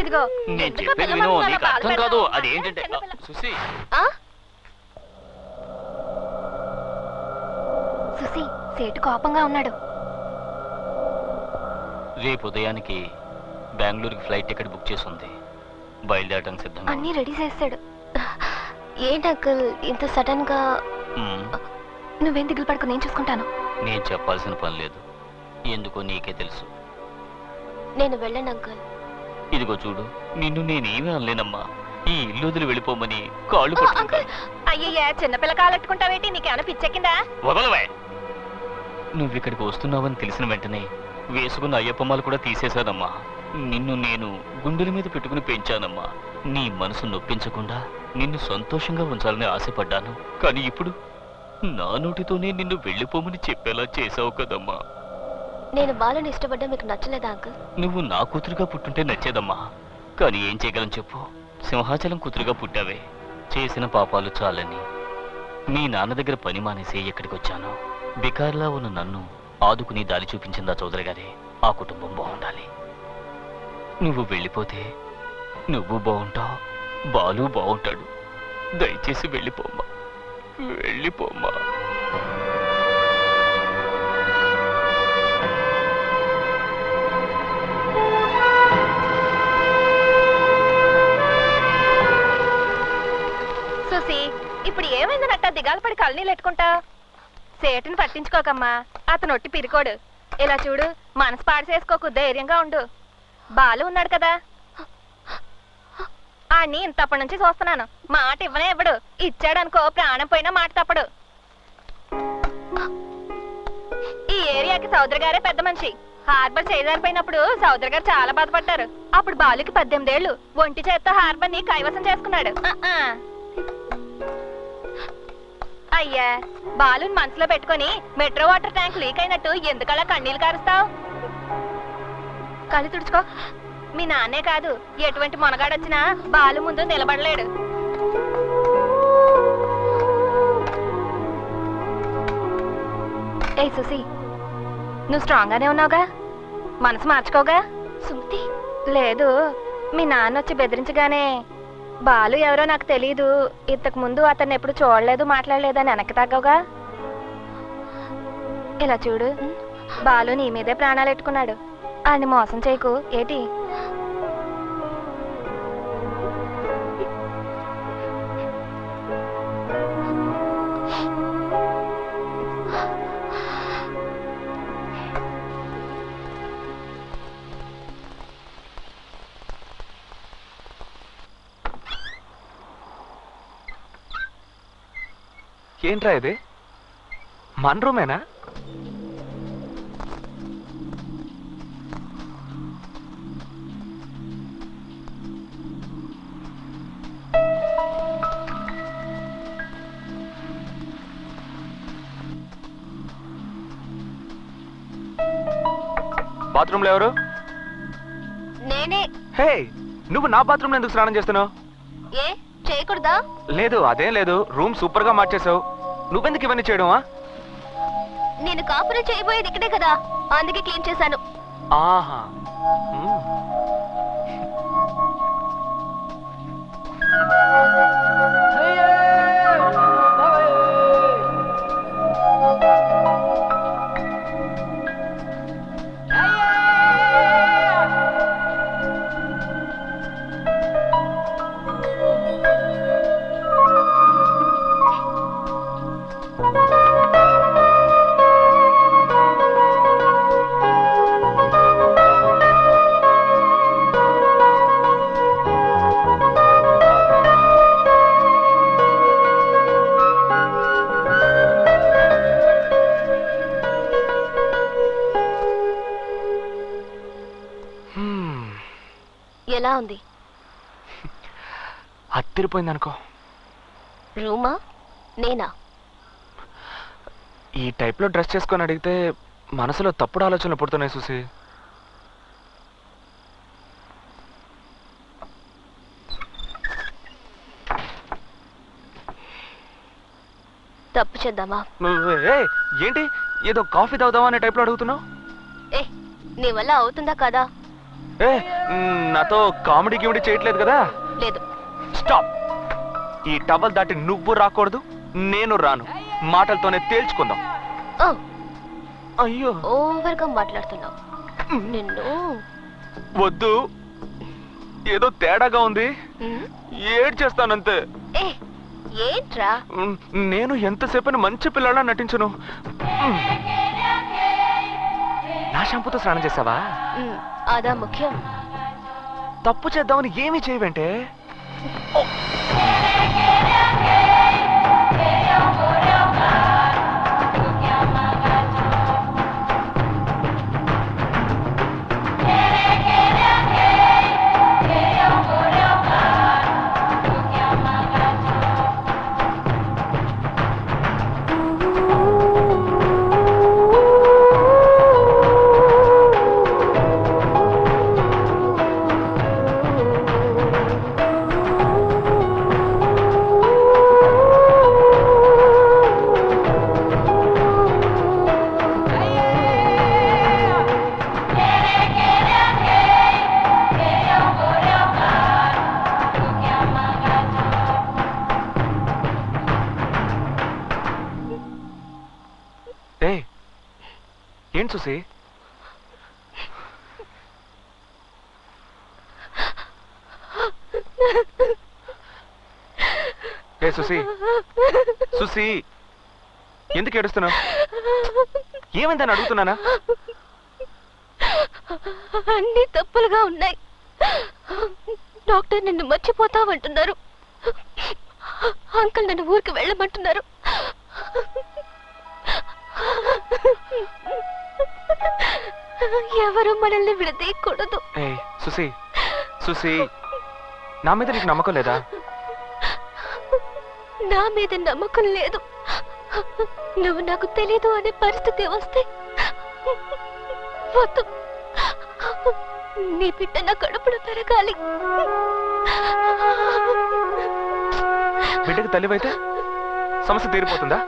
ఇదిగో నేను చెప్పేది విను, నీకు అర్థం కాదు. అదేంటంటే సుసి సుసి సేటు కోపంగా ఉన్నాడు. రేపు ఉదయానికి బెంగళూరుకి ఫ్లైట్ టికెట్ బుక్ చేసి ఉంది. బయలుదేరడానికి సిద్ధంగా అన్నీ రెడీ చేస్తాడు. ఏంటి అంకుల్ ఇంత సడన్ గా? నువ్వేం దిగులు పడుకో, నేను చూసుకుంటాను. నేను చెప్పాల్సిన పని లేదు, ఎందుకో నీకే తెలుసు. నేను వెళ్ళను అంకుల్. ఇదిగో చూడు, నిన్ను నేనేమీ అనలేనమ్మా. ఈ ఇల్లు వదిలి వెళ్ళిపోమని కాళ్ళు పట్టుకుంటాను. అయ్యయ్యా, చిన్నపిల్ల కాలెట్టుకుంటావేంటి? నీకేమైనా పిచ్చెక్కిందా? వదలవే. నువ్వు ఇక్కడికి వస్తున్నావని తెలిసిన వెంటనే వేసుకున్న అయ్యప్పమ్మలు కూడా తీసేశానమ్మా. నిన్ను నేను గుండెల మీద పెట్టుకుని పెంచానమ్మా. నీ మనసు నొప్పించకుండా నిన్ను సంతోషంగా ఉంచాలని ఆశపడ్డాను. కానీ ఇప్పుడు నా నోటితోనే నిన్ను వెళ్ళిపోమని చెప్పేలా చేసావు కదమ్మా. నేను బాలని ఇష్టపడ్డా మీకు నచ్చలేదా అంకుల్? నువ్వు నా కూతురుగా పుట్టుంటే నచ్చేదమ్మా. కానీ ఏం చేయగలను చెప్పు, సింహాచలం కూతురుగా పుట్టావే. చేసిన పాపాలు చాలని మీ నాన్న దగ్గర పని మానేసి ఎక్కడికి వచ్చాను. బికార్లా ఉన్న నన్ను ఆదుకుని దారి చూపించిందా చౌదరి గారే. ఆ కుటుంబం బాగుండాలి. నువ్వు వెళ్ళిపోతే నువ్వు బాగుంటావు, బాలు బాగుంటాడు. దయచేసి వెళ్ళిపోమ్మా, వెళ్ళిపోమ్మా. చూసి ఇప్పుడు ఏమైందనట్ట దిగాలు పడి కళ్ళనీళ్ళు ఎట్టుకుంటా? సేటుని పట్టించుకోకమ్మా, అతను ఒట్టి పిరికోడు. ఇలా చూడు, మనసు పాడు చేసుకోకు, ధైర్యంగా ఉండు. బాలు ఉన్నాడు కదా, ఆడిని ఇంతప్పటి నుంచి చూస్తున్నాను. మాట ఇవ్వనే ఇవ్వడు. ఇచ్చాడనుకో ప్రాణం పోయినా మాట తప్పడు. ఈ ఏరియాకి చౌదరి గారే పెద్ద మనిషి. హార్బర్ చేయజారిపోయినప్పుడు చౌదరి గారు చాలా బాధపడ్డారు. అప్పుడు బాలుకి 18 ఏళ్ళు. ఒంటి చేత్తో హార్బర్ ని కైవసం చేసుకున్నాడు. అయ్యా, బాలుని మనసులో పెట్టుకుని మెట్రో వాటర్ ట్యాంక్ లీక్ అయినట్టు ఎందుకలా కన్నీళ్ళు కారుస్తావు? కళ్ళు తుడుచుకో. మీ నాన్నే కాదు, ఎటువంటి మొనగాడొచ్చినా బాలు ముందు నిలబడలేడు. ఏ సుసి, నువ్వు స్ట్రాంగ్ గానే ఉన్నావుగా? మనసు మార్చుకోగా? సుమతి లేదు, మీ నాన్న వచ్చి బెదిరించగానే బాలు ఎవరో నాకు తెలీదు, ఇంతకు ముందు అతన్ని ఎప్పుడు చూడలేదు మాట్లాడలేదు అని వెనక్కి తగ్గవుగా. ఇలా చూడు, బాలు నీ మీదే ప్రాణాలు ఎట్టుకున్నాడు. ఆయన్ని మోసం చేయకు. ఏటి ఏంట్రా ఇది? మన రూమేనా? బాత్రూంలో ఎవరు? నేనే. హే, నువ్వు నా బాత్రూంలో ఎందుకు స్నానం చేస్తున్నావు? ఏ చేయకూడదా? లేదు, అదేం లేదు. రూమ్ సూపర్ గా మార్చేసావు. నువ్వెందుకు ఇవన్నీ చేయడమా? నేను కాపురం చేయబోయేది ఇక్కడే కదా, అందుకే క్లీన్ చేశాను. ఆహా. ఎలా ఉంది? అత్తిరిపోయింది అనుకో. రూమా? నేనా? ఈ టైప్ లో డ్రెస్ చేసుకొని అడిగితే మనసులో తప్పుడు ఆలోచనలు పుడుతున్నాయి చూసి. తప్పు చేద్దామా? ఏంటి ఏదో కాఫీ తాగుదామా అనే టైప్ లో అడుగుతున్నావు? ఏ, నీ వల్ల అవుతుందా కదా? ఏ నాతో కామెడీ గిమిడీ చేయట్లేదు కదా? లేదు. స్టాప్. ఈ టవల్ దాటి నువ్వు రాకూడదు, నేను రాను. మాటలతోనే తేల్చుకుందాం. ఓ అయ్యో, ఓవర్గా మాట్లాడుతున్నావు. నిన్ను వద్దు, ఏదో తేడాగా ఉంది. ఉమ్, ఏడ్ చేస్తానంతే. ఏ ఏంట్రా? నేను ఎంతసేపని మంచి పిల్లలా నటించను. నా షాంపూతో స్నానం చేసావా? అదా ముఖ్యం. తప్పు చేద్దామని ఏమీ చేయవంటే. ఏం చూసి? ఏ సుసి, సుసి, ఎందుకు ఏడుస్తున్నావు? ఏమైందని అడుగుతున్నానా? అన్ని తప్పులుగా ఉన్నాయి. డాక్టర్ నిన్ను మర్చిపోతావంటున్నారు. అంకుల్ నన్ను ఊరికి వెళ్ళమంటున్నారు. ఎవరు మనల్ని విడదీయకూడదు. సుసి, సుసి, నా మీద నీకు నమ్మకం లేదా? నా మీద నమ్మకం లేదు. నువ్వు నాకు తెలీదు అనే పరిస్థితి వస్తే వద్దు. నీ బిడ్డ నా కడుపులో పెరగాలి. బిడ్డకి తల్లివైతే సమస్య తీరిపోతుందా?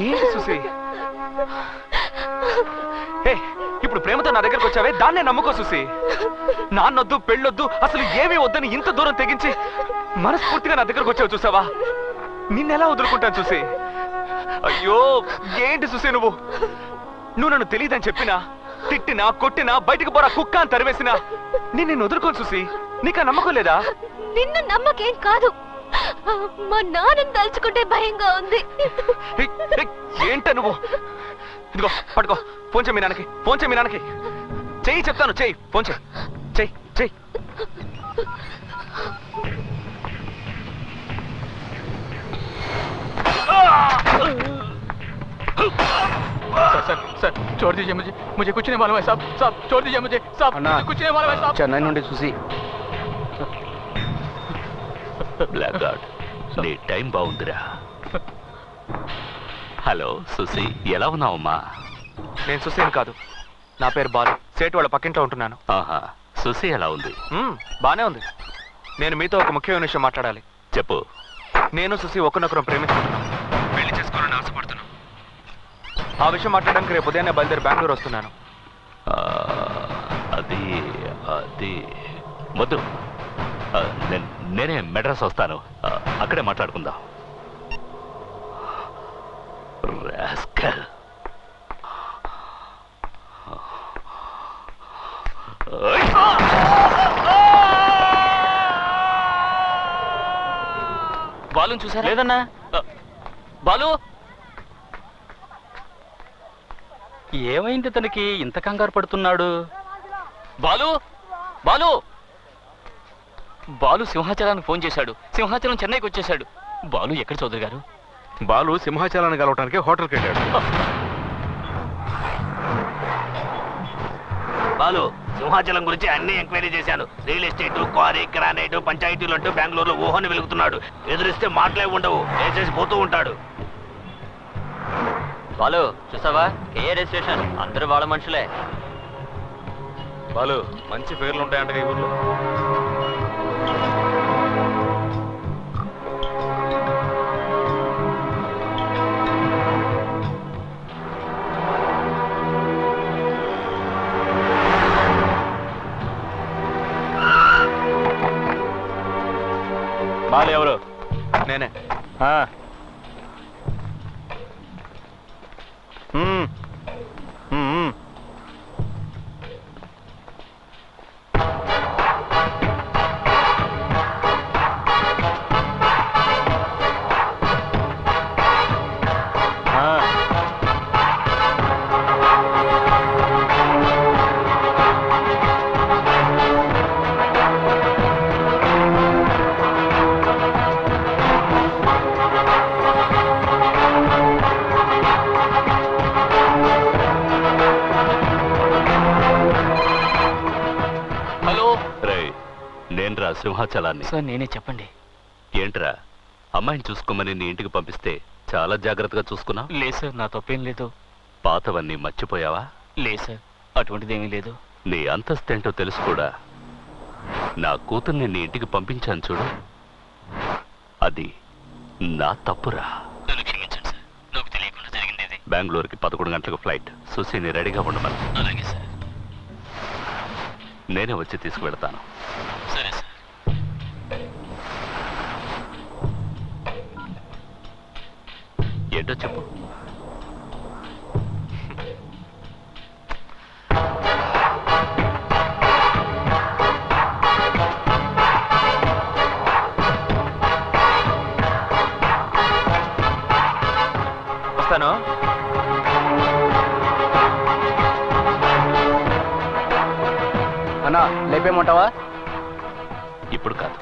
ఏంటి సుసి? ఇప్పుడు ప్రేమతో నా దగ్గరకు వచ్చావే, దాన్నే నమ్ముకో సుసి. నాన్నొద్దు, పెళ్ళొద్దు, అసలు ఏమీ వద్దని ఇంత దూరం తెగించి మనస్ఫూర్తిగా నా దగ్గరకు వచ్చావు చూసావా? నిన్నెలా వదులుకుంటాను సుసి? అయ్యో, ఏంటి సుసి నువ్వు నన్ను తెలియదని చెప్పినా, తిట్టినా, కొట్టినా, బయటకు పోరా కుక్క అని తరివేసినా నిన్ను వదులుకోను సుసి. నీకా నమ్మకం లేదా? నిన్ను నమ్మకేం కాదు, మా నాన్నని తలుచుకుంటే భయంగా ఉంది. ఏంట నువ్వు? ఇదిగో పట్టుకో, ఫోన్ చేయి మీ నాన్నకి, ఫోన్ చేయి మీ నాన్నకి. చెయ్యి చెప్తాను, చెయ్యి, ఫోన్ చేయి, చెయ్యి, చెయ్యి. सर सर छोड़ दीजिए मुझे, मुझे कुछ नहीं मालूम है साहब. साहब छोड़ दीजिए मुझे साहब, मुझे कुछ नहीं मालूम है साहब. చెన్నై నుండి చూసి. బ్లాక్ గార్డ్, నీ టైం బాగుందిరా. హలో సుసి, ఎలా ఉన్నావమ్మా? నేను సుసేన్ కాదు, నా పేరు బాలు. సేటు వాళ్ళ పక్కింట్లో ఉంటున్నాను. ఆహా, సుసి ఎలా ఉంది? బానే ఉంది. నేను మీతో ఒక ముఖ్యమైన విషయం మాట్లాడాలి. చెప్పు. నేను సుసి ఒకరినొకరం ప్రేమిస్తున్నాను, పెళ్లి చేసుకోవాలని ఆశపడుతున్నాను. ఆ విషయం మాట్లాడడానికి రేపు ఉదయాన్నే బయలుదేరి బెంగళూరు వస్తున్నాను. అది అది వద్దు, నేనే మెడ్రాస్ వస్తాను, అక్కడే మాట్లాడుకుందాం. రాస్కల్. బాలుని చూసారా? లేదన్నా. బాలు, ఏమైంది తనకి ఇంత కంగారు పడుతున్నాడు? బాలు, బాలు, బాలు సింహాచలానికి ఫోన్ చేశాడు. సింహాచలం చెన్నైకి వచ్చేశాడు. బాలు ఎక్కడ చౌదరి గారు? బాలు సింహాచలాన్ని కలవటానికి హోటల్కి వెళ్ళాడు. బాలు, సింహాచలం గురించి అన్ని ఎంక్వైరీ చేశాను. రియల్ ఎస్టేట్, క్వారీ, గ్రానైట్, పంచాయతీలు అంటూ బెంగళూరులో ఊహని వెలుగుతున్నాడు. ఎదురిస్తే మాటలే ఉండవు, వేసేసి పోతూ ఉంటాడు. బాలు చూసావా, కేఆర్ఎస్ స్టేషన్, అందరూ వాళ్ళ మనుషులే. బాలు మంచి పేర్లు ఉంటాయంట ఈ ఊర్లో. బాలు ఎవరు? నేనే. నేనురా సింహాచలాన్ని. సార్ నేనే, చెప్పండి. ఏంట్రా అమ్మాయిని చూసుకోమని నీ ఇంటికి పంపిస్తే చాలా జాగ్రత్తగా చూసుకున్నా? లేదు సార్, నా తప్పేం లేదు. పాతవన్నీ మర్చిపోయావా? లేదు సార్, అటువంటిదేమీ లేదు. నీ అంతస్తేంటో తెలుసు కూడా. నా కూతుర్ని నీ ఇంటికి పంపించాను చూడు, అది నా తప్పురా. నన్ను క్షమించండి సార్, నాకు తెలియకుండా జరిగింది ఇది. బెంగళూరుకి 11 గంటలకు ఫ్లైట్. సుశీని రెడీగా ఉండమని. అలాగే సార్. నేనే వచ్చి తీసుకువెళ్తాను. సరే సార్. ఏంటో చెప్పు. వస్తాను. అన్నా లేపేమంటావా? ఇప్పుడు కాదు,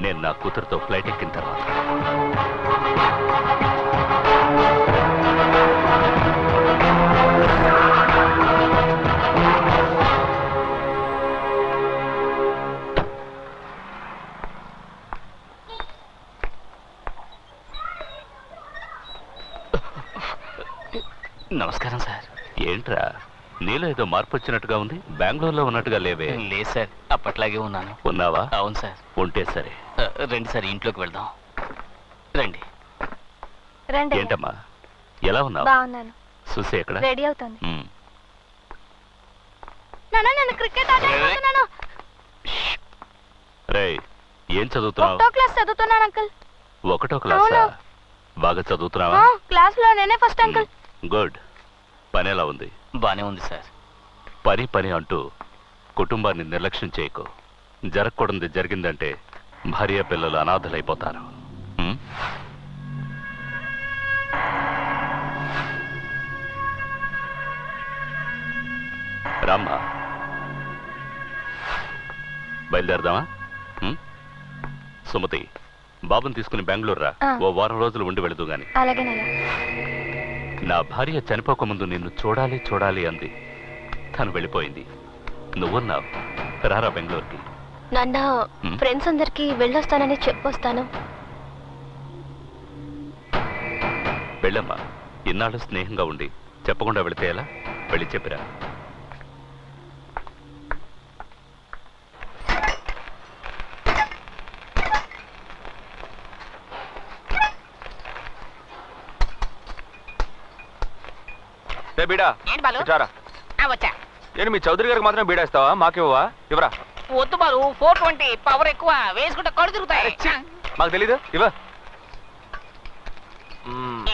నేను నా కూతురుతో ఫ్లైట్ ఎక్కిన తర్వాత. నమస్కారం సార్. ఏంట్రా నీలో ఏదో మార్పు వచ్చినట్టుగా ఉంది? బెంగళూరులో ఉన్నట్టుగా లేవే. లేదు సార్, అప్పట్లాగే ఉన్నాను. ఉన్నావా? అవును సార్. ఉంటే సరే. రండి సార్, ఇంట్లోకి వెళ్దాం. రండి. రండి. ఏంటమ్మా ఎలా ఉన్నావు? బాగున్నాను. సుశీ ఎక్కడ? రెడీ అవుతుంది. నేను క్రికెట్ ఆడుతున్నాను. రేయ్, ఏం చదువుతున్నావు? 1వ క్లాస్ చదువుతున్నాను అంకుల్. 1వ క్లాసా? బాగా చదువుతున్నావా? క్లాస్ లో నేనే ఫస్ట్ అంకుల్. గుడ్. పని ఎలా ఉంది? బానే ఉంది సార్. పని పని అంటూ కుటుంబాన్ని నిర్లక్ష్యం చేయకు. జరగకూడదు జరిగిందంటే భార్య పిల్లలు అనాథలైపోతారు. రామ్మా, బయలుదేరదామా? సుమతి, బాబుని తీసుకుని బెంగళూరు రా. ఓ వారం రోజులు ఉండి వెళదు గాని. అలాగేనయ్యా. నా భార్య చనిపోకముందు నిన్ను చూడాలి చూడాలి అంది. తను వెళ్ళిపోయింది. నువ్వున్నావు. రారా బెంగళూరుకి. నాన్న, ఫ్రెండ్స్ అందరికి వెళ్ళొస్తానని చెప్పొస్తాను. వెళ్ళమ్మా. ఇన్నాళ్ళు స్నేహంగా ఉండి చెప్పకుండా వెళితే ఎలా? వెళ్ళి చెప్పిరా. బీడా వచ్చా. ఏంటి మీ చౌదరి గారికి మాత్రం బీడా ఇస్తావా? మాకివ్వవా? ఇవరా. వద్దు బాలు, 420 పవర్ ఎక్కువ, వేసుకుంటే కళ్ళు తిరుగుతాయి. మాకు తెలీదు. ఇవా.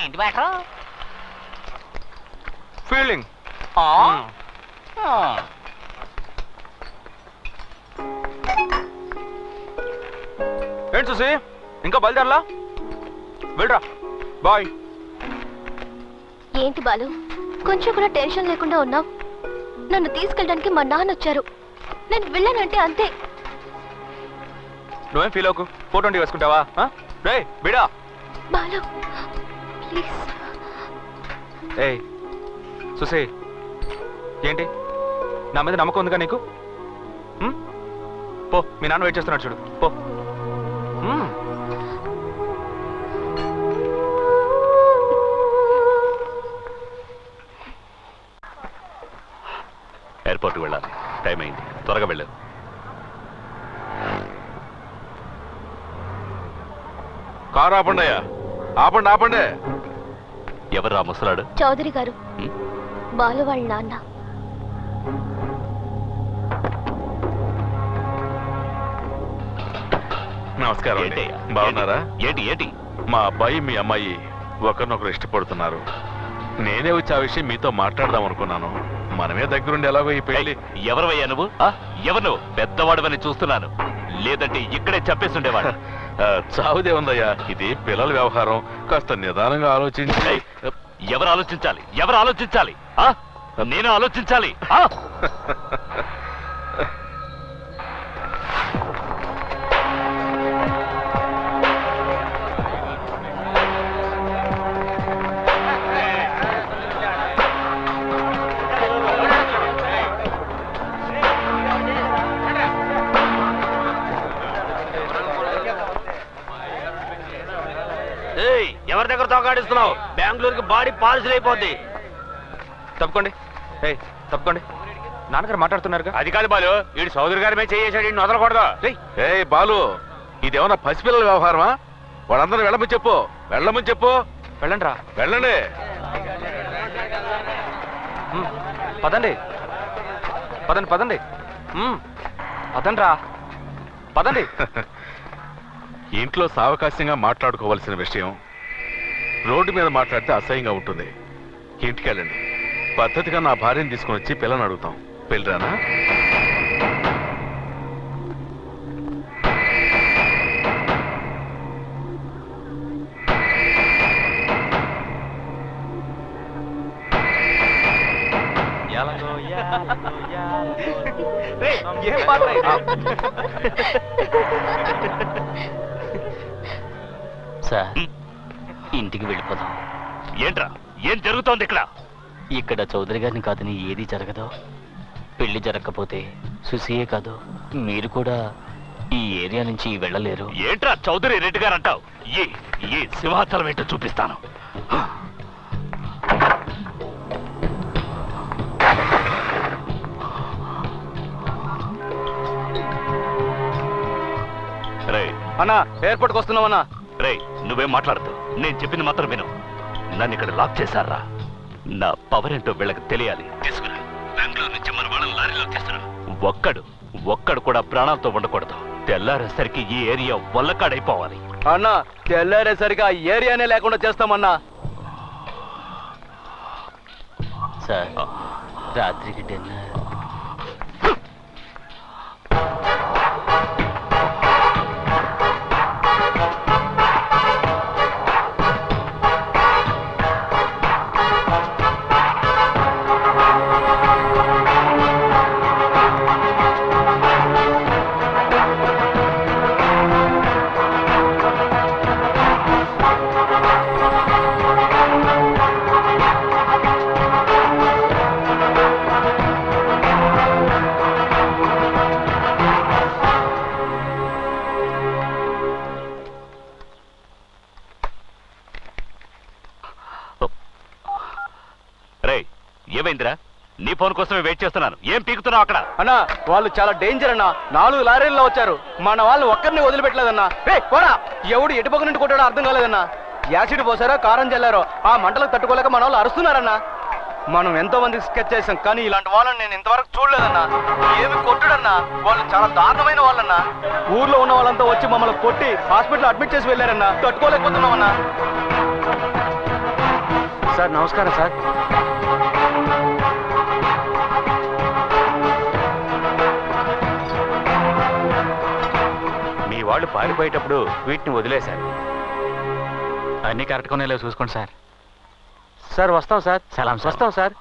ఏంటి బ్యాటర్? ఫీల్డింగ్. ఏంటి చూసి ఇంకా బయలుదేరలా? వెళ్ళరా. బాయ్. ఏంటి బాలు, కొంచెం కూడా టెన్షన్ లేకుండా ఉన్నావు? నన్ను తీసుకెళ్ళడానికి మా నాన్న వచ్చారు. నేను వెళ్ళానంటే అంతే. నువ్వేం ఫీల్ అవ్వకు. 420 వేసుకుంటావా? రే బిడా. బాలు ప్లీజ్. ఏయ్ సుసే, ఏంటి నా మీద నమ్మకం ఉందిగా నీకు? పో, మీ నాన్న వెయిట్ చేస్తున్నాడు చూడు. పో. ఎయిర్పోర్ట్కి వెళ్ళాలి. టైం అయింది. త్వరగా వెళ్ళావు. కారు ఆపండి అయ్యా. ఆపండి ఆపండి. ఎవరు ముసలాడు? చౌదరి గారు, బాలు వాళ్ళ నాన్న. నమస్కారం అండి. ఏంటయ్యా? బాగున్నారా? ఏంటి ఏంటి మా అబ్బాయి మీ అమ్మాయి ఒకరినొకరు ఇష్టపడుతున్నారు. నేనే వచ్చి ఆ విషయం మీతో మాట్లాడదాం అనుకున్నాను. మనమే దగ్గరుండి ఎలాగో ఈ పెళ్లి. ఎవరివయ్యా నువ్వు? ఎవరు నువ్వు? పెద్దవాడవని చూస్తున్నాను, లేదంటే ఇక్కడే చెప్పేస్తుండేవాడు. చావుదే ఉందయ్యా, ఇది పిల్లల వ్యవహారం. కాస్త నిదానంగా ఆలోచించి. ఎవరు ఆలోచించాలి? ఎవరు ఆలోచించాలి? నేను ఆలోచించాలి. ఎవరి దగ్గర తోకాడిస్తున్నావు? బెంగళూరుకి బాడీ పాలసీ అయిపోద్ది. తప్పుకోండి, తప్పుకోండి. నాన్నగారు మాట్లాడుతున్నారుగా. అది కాదు బాలు, వీడు సోదరు గారి మీద చేసాడు, వదలకూడదు. ఏ బాలు, ఇదేమన్నా పసిపిల్లల వ్యవహారమా? వాళ్ళందరూ వెళ్ళమని చెప్పు, వెళ్ళమని చెప్పు. వెళ్ళండి రా, వెళ్ళండి. పదండి పదండి పదండి పదండి రా, పదండి. ఇంట్లో సావకాశంగా మాట్లాడుకోవాల్సిన విషయం రోడ్డు మీద మాట్లాడితే అసహ్యంగా ఉంటుంది. ఇంటికెళ్ళండి. పద్ధతిగా నా భార్యను తీసుకుని వచ్చి పిల్లని అడుగుతాం. పెళ్ళిరానా? ఏం పాట సార్, ఇంటికి వెళ్ళిపోదాం. ఏంట్రా, ఏం జరుగుతోంది ఇక్కడ? ఇక్కడ చౌదరి గారిని కాదని ఏది జరగదు. పెళ్లి జరగకపోతే సుశీయే కాదు, మీరు కూడా ఈ ఏరియా నుంచి వెళ్ళలేరు. ఏంట్రా చౌదరి రెడ్డి గారు అంటావు? ఈ సింహాచలం ఏంటో చూపిస్తాను. రే అన్నా, ఎయిర్పోర్ట్కి వస్తున్నామన్నా. రే, నువ్వేం మాట్లాడదు, నేను చెప్పింది మాత్రం విను. నన్ను ఇక్కడ లాక్ చేశారా? నా పవర్ ఏంటో వీళ్ళకి తెలియాలి. తీసుకురా, బెంగళూరు నుంచి మన వాళ్ళని లారీలో తీసుకురా. ఒక్కడు కూడా ప్రాణాలతో ఉండకూడదు. తెల్లారేసరికి ఈ ఏరియా వల్లకాడైపోవాలి. అన్నా, తెల్లారేసరికి ఆ ఏరియానే లేకుండా చేస్తామన్నా. సార్, రాత్రికి డిన్నర్. ఏమైందిరా? నీ ఫోన్ కోసమే వెయిట్ చేస్తున్నాను. ఏం పీకుతున్నావు అక్కడ? అన్నా, వాళ్ళు చాలా డేంజర్ అన్నా. 4 లారీల్లో వచ్చారు. మన వాళ్ళు ఒక్కరిని వదిలిపెట్టలేదన్నా. పోరా, ఎవడు ఎటుపక్క నుండి కొట్టాడో అర్థం కాలేదన్నా. యాసిడ్ పోసారో కారం చల్లారో ఆ మంటలకు తట్టుకోలేక మన వాళ్ళు అరుస్తున్నారన్నా. మనం ఎంతో మందికి స్కెచ్ చేసాం, కానీ ఇలాంటి వాళ్ళని నేను ఇంతవరకు చూడలేదన్నా. ఏమి కొట్టుడన్నా, వాళ్ళు చాలా దారుణమైన వాళ్ళన్నా. ఊర్లో ఉన్న వాళ్ళంతా వచ్చి మమ్మల్ని కొట్టి హాస్పిటల్ అడ్మిట్ చేసి వెళ్ళారన్నా. తట్టుకోలేకపోతున్నామన్నా. సార్ నమస్కారం సార్. మీ వాళ్ళు పారిపోయేటప్పుడు వీటిని వదిలేశారు. అన్ని కరెక్ట్గానే లేవు, చూసుకోండి సార్. సార్ వస్తాం సార్. సలాం సార్. వస్తాం సార్.